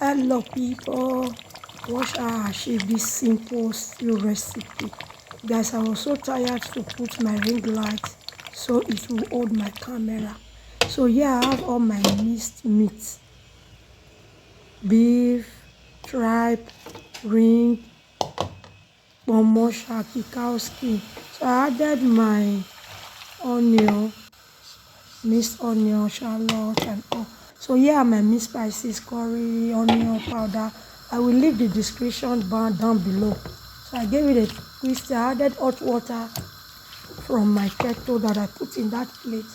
Hello people, watch how I achieve this simple stew recipe. Guys, I was so tired to put my ring light so it will hold my camera. So here I have all my minced meat, beef, tripe, ring, pomo, shaki, cowskin. So I added my onion, minced onion, shallot and all. So here are my mixed spices, curry, onion powder. I will leave the description bar down below. So I gave it a twist. I added hot water from my kettle that I put in that plate.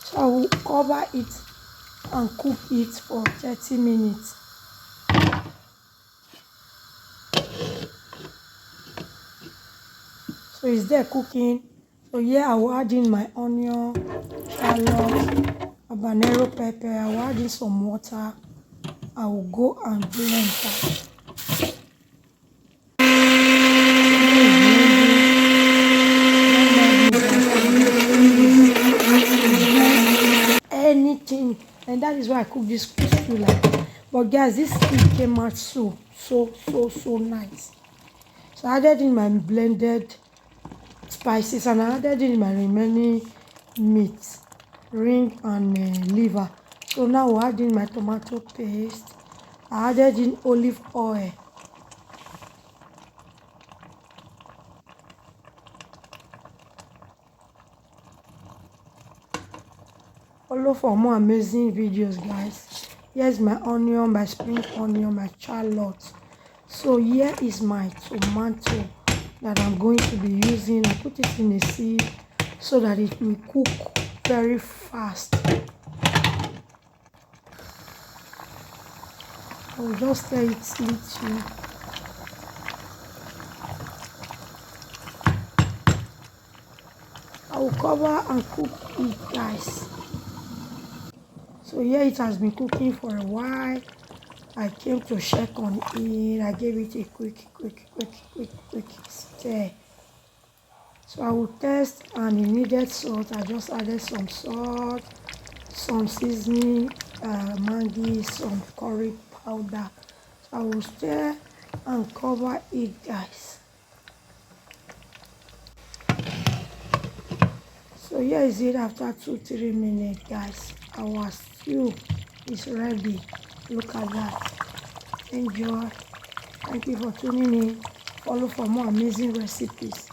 So I will cover it and cook it for 30 minutes. So it's there cooking. So here I will add in my onion, shallot, abenero pepper. I will add in some water. I will go and blend that. Anything, and that is why I cook this stew like that. But guys, this stew came out so nice. So I added in my blended spices and I added in my remaining meat, ring and liver. So now we'll add in my tomato paste. I added in olive oil. Follow for more amazing videos, guys. Here's my onion, my spring onion, my shallot. So here is my tomato that I'm going to be using. I put it in a sieve so that it will cook very fast. I will just stir it little. I will cover and cook it, guys. So here it has been cooking for a while. I came to check on it. I gave it a quick stir. So I will test and it needed salt. I just added some salt, some seasoning, maggi, some curry powder. So I will stir and cover it, guys. So here is it after 2-3 minutes, guys. Our stew is ready. Look at that. Enjoy. Thank you for tuning in. Follow for more amazing recipes.